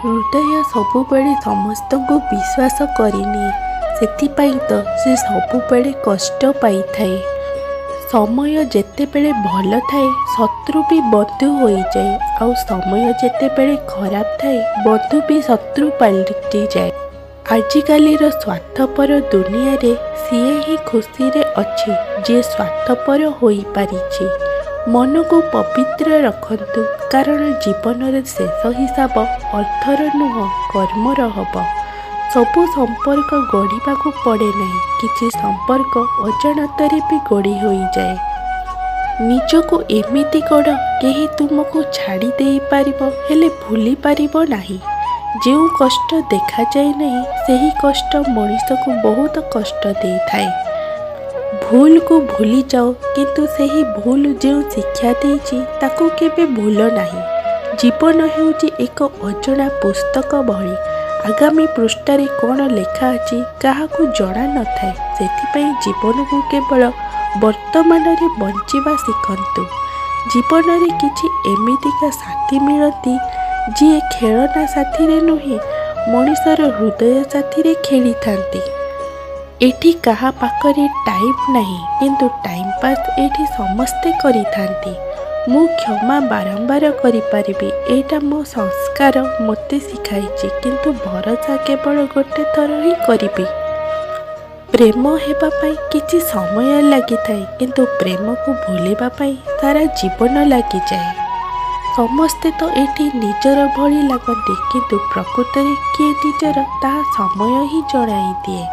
ହୃଦୟ ସବୁବେଳେ ସମସ୍ତଙ୍କୁ ବିଶ୍ୱାସ କରିନିଏ। ସେଥିପାଇଁ ତ ସେ ସବୁବେଳେ କଷ୍ଟ ପାଇଥାଏ। ସମୟ ଯେତେବେଳେ ଭଲ ଥାଏ ଶତ୍ରୁ ବି ବନ୍ଧୁ ହୋଇଯାଏ, ଆଉ ସମୟ ଯେତେବେଳେ ଖରାପ ଥାଏ ବନ୍ଧୁ ବି ଶତ୍ରୁ ପାଲଟିଯାଏ। ଆଜିକାଲିର ସ୍ୱାର୍ଥପର ଦୁନିଆରେ ସିଏ ହିଁ ଖୁସିରେ ଅଛି ଯିଏ ସ୍ୱାର୍ଥପର ହୋଇପାରିଛି। ମନକୁ ପବିତ୍ର ରଖନ୍ତୁ, କାରଣ ଜୀବନର ଶେଷ ହିସାବ ଅର୍ଥର ନୁହଁ କର୍ମର ହେବ। ସବୁ ସମ୍ପର୍କ ଗଢ଼ିବାକୁ ପଡ଼େ ନାହିଁ, କିଛି ସମ୍ପର୍କ ଅଜାଣତରେ ବି ଗଢ଼ି ହୋଇଯାଏ। ନିଜକୁ ଏମିତି ଗଢ଼ କେହି ତୁମକୁ ଛାଡ଼ି ଦେଇପାରିବ ହେଲେ ଭୁଲି ପାରିବ ନାହିଁ। ଯେଉଁ କଷ୍ଟ ଦେଖାଯାଏ ନାହିଁ ସେହି କଷ୍ଟ ମଣିଷକୁ ବହୁତ କଷ୍ଟ ଦେଇଥାଏ। ଭୁଲକୁ ଭୁଲିଯାଅ, କିନ୍ତୁ ସେହି ଭୁଲ ଯେଉଁ ଶିକ୍ଷା ଦେଇଛି ତାକୁ କେବେ ଭୁଲ ନାହିଁ। ଜୀବନ ହେଉଛି ଏକ ଅଜଣା ପୁସ୍ତକ ଭଳି। ଆଗାମୀ ପୃଷ୍ଠାରେ କ'ଣ ଲେଖା ଅଛି କାହାକୁ ଜଣା ନଥାଏ। ସେଥିପାଇଁ ଜୀବନକୁ କେବଳ ବର୍ତ୍ତମାନରେ ବଞ୍ଚିବା ଶିଖନ୍ତୁ। ଜୀବନରେ କିଛି ଏମିତିକା ସାଥୀ ମିଳନ୍ତି ଯିଏ ଖେଳନା ସାଥିରେ ନୁହେଁ, ମଣିଷର ହୃଦୟ ସାଥିରେ ଖେଳିଥାନ୍ତି। ଏଠି କାହା ପାଖରେ ଟାଇମ୍ ନାହିଁ, କିନ୍ତୁ ଟାଇମ୍ ପାସ୍ ଏଠି ସମସ୍ତେ କରିଥାନ୍ତି। ମୁଁ କ୍ଷମା ବାରମ୍ବାର କରିପାରିବି, ଏଇଟା ମୋ ସଂସ୍କାର ମୋତେ ଶିଖାଇଛି, କିନ୍ତୁ ଭରସା କେବଳ ଗୋଟେ ଥର ହିଁ କରିବି। ପ୍ରେମ ହେବା ପାଇଁ କିଛି ସମୟ ଲାଗିଥାଏ, କିନ୍ତୁ ପ୍ରେମକୁ ଭୁଲିବା ପାଇଁ ସାରା ଜୀବନ ଲାଗିଯାଏ। ସମସ୍ତେ ତ ଏଠି ନିଜର ଭଳି ଲାଗନ୍ତି, କିନ୍ତୁ ପ୍ରକୃତରେ କିଏ ନିଜର ତାହା ସମୟ ହିଁ ଜଣାଇ ଦିଏ।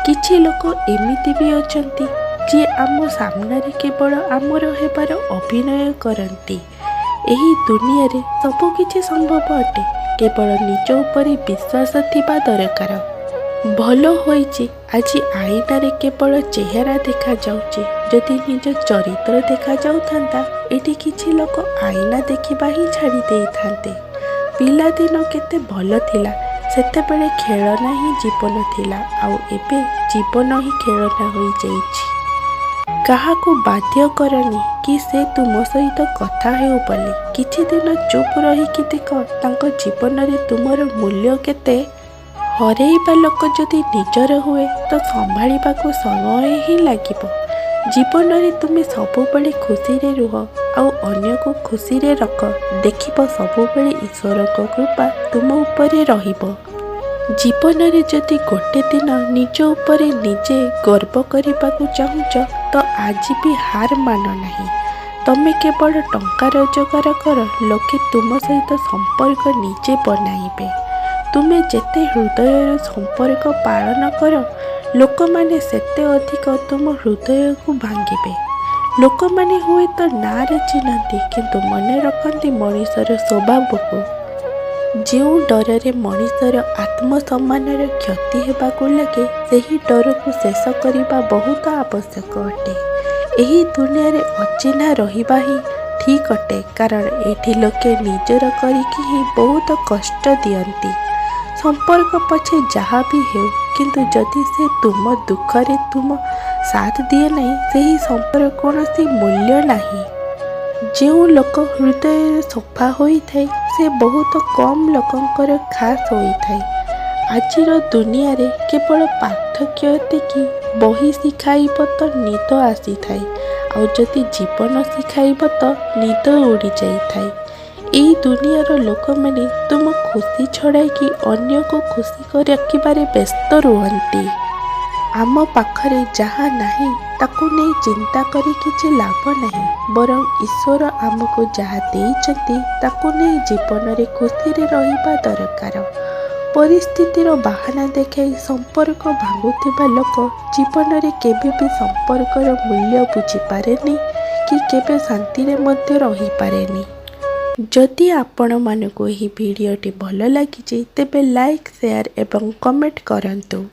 କିଛି ଲୋକ ଏମିତି ବି ଅଛନ୍ତି ଯିଏ ଆମ ସାମ୍ନାରେ କେବଳ ଆମର ହେବାର ଅଭିନୟ କରନ୍ତି। ଏହି ଦୁନିଆରେ ସବୁ କିଛି ସମ୍ଭବ ଅଟେ, କେବଳ ନିଜ ଉପରେ ବିଶ୍ୱାସ ଥିବା ଦରକାର। ଭଲ ହୋଇଛି ଆଜି ଆଇନାରେ କେବଳ ଚେହେରା ଦେଖାଯାଉଛି, ଯଦି ନିଜ ଚରିତ୍ର ଦେଖାଯାଉଥାନ୍ତା ଏଠି କିଛି ଲୋକ ଆଇନା ଦେଖିବା ହିଁ ଛାଡ଼ି ଦେଇଥାନ୍ତେ। ପିଲାଦିନ କେତେ ଭଲ ଥିଲା, ସେତେବେଳେ ଖେଳନା ହିଁ ଜୀବନ ଥିଲା, ଆଉ ଏବେ ଜୀବନ ହିଁ ଖେଳନା ହୋଇଯାଇଛି। କାହାକୁ ବାଧ୍ୟ କରନି କି ସେ ତୁମ ସହିତ କଥା ହେଉ ବୋଲି। କିଛି ଦିନ ଚୁପ୍ ରହିକି ଦେଖ ତାଙ୍କ ଜୀବନରେ ତୁମର ମୂଲ୍ୟ କେତେ। ହରେଇବା ଲୋକ ଯଦି ନିଜର ହୁଏ ତ ସମ୍ଭାଳିବାକୁ ସମୟ ହିଁ ଲାଗିବ। ଜୀବନରେ ତୁମେ ସବୁବେଳେ ଖୁସିରେ ରୁହ ଆଉ ଅନ୍ୟକୁ ଖୁସିରେ ରଖ, ଦେଖିବ ସବୁବେଳେ ଈଶ୍ୱରଙ୍କ କୃପା ତୁମ ଉପରେ ରହିବ। ଜୀବନରେ ଯଦି ଗୋଟେ ଦିନ ନିଜ ଉପରେ ନିଜେ ଗର୍ବ କରିବାକୁ ଚାହୁଁଛ ତ ଆଜି ବି ହାର ମାନ ନାହିଁ। ତମେ କେବଳ ଟଙ୍କା ରୋଜଗାର କର, ଲୋକେ ତୁମ ସହିତ ସମ୍ପର୍କ ନିଜେ ବନାଇବେ। ତୁମେ ଯେତେ ହୃଦୟର ସମ୍ପର୍କ ପାଳନ କର, ଲୋକମାନେ ସେତେ ଅଧିକ ତୁମ ହୃଦୟକୁ ଭାଙ୍ଗିବେ। ଲୋକମାନେ ହୁଏତ ନାଁରେ ଚିହ୍ନନ୍ତି, କିନ୍ତୁ ମନେ ରଖନ୍ତି ମଣିଷର ସ୍ୱଭାବକୁ। ଯେଉଁ ଡରରେ ମଣିଷର ଆତ୍ମସମ୍ମାନର କ୍ଷତି ହେବାକୁ ଲାଗେ, ସେହି ଡରକୁ ଶେଷ କରିବା ବହୁତ ଆବଶ୍ୟକ ଅଟେ। ଏହି ଦୁନିଆରେ ଅଚିହ୍ନା ରହିବା ହିଁ ଠିକ୍ ଅଟେ, କାରଣ ଏଠି ଲୋକେ ନିଜର କରିକି ହିଁ ବହୁତ କଷ୍ଟ ଦିଅନ୍ତି। ସମ୍ପର୍କ ପଛେ ଯାହା ବି ହେଉ, କିନ୍ତୁ ଯଦି ସେ ତୁମ ଦୁଃଖରେ ତୁମ ସାଥ ଦିଏ ନାହିଁ, ସେହି ସମ୍ପର୍କ କୌଣସି ମୂଲ୍ୟ ନାହିଁ। ଯେଉଁ ଲୋକ ହୃଦୟରେ ସଫା ହୋଇଥାଏ ସେ ବହୁତ କମ୍ ଲୋକଙ୍କର ଖାସ୍ ହୋଇଥାଏ। ଆଜିର ଦୁନିଆରେ କେବଳ ପାର୍ଥକ୍ୟ ଏତିକି, ବହି ଶିଖାଇବ ତ ନିଦ ଆସିଥାଏ, ଆଉ ଯଦି ଜୀବନ ଶିଖାଇବ ତ ନିଦ ଉଡ଼ିଯାଇଥାଏ। ଏହି ଦୁନିଆର ଲୋକମାନେ ତୁମ ଖୁସି ଛଡ଼ାଇକି ଅନ୍ୟକୁ ଖୁସି ରଖିବାରେ ବ୍ୟସ୍ତ ରୁହନ୍ତି। ଆମ ପାଖରେ ଯାହା ନାହିଁ ତାକୁ ନେଇ ଚିନ୍ତା କରି କିଛି ଲାଭ ନାହିଁ, ବରଂ ଈଶ୍ୱର ଆମକୁ ଯାହା ଦେଇଛନ୍ତି ତାକୁ ନେଇ ଜୀବନରେ ଖୁସିରେ ରହିବା ଦରକାର। ପରିସ୍ଥିତିର ବାହାନା ଦେଖାଇ ସମ୍ପର୍କ ଭାଙ୍ଗୁଥିବା ଲୋକ ଜୀବନରେ କେବେ ବି ସମ୍ପର୍କର ମୂଲ୍ୟ ବୁଝିପାରେନି କି କେବେ ଶାନ୍ତିରେ ମଧ୍ୟ ରହିପାରେନି। ଯଦି ଆପଣମାନଙ୍କୁ ଏହି ଭିଡ଼ିଓଟି ଭଲ ଲାଗିଛି ତେବେ ଲାଇକ୍, ସେୟାର ଏବଂ କମେଣ୍ଟ କରନ୍ତୁ।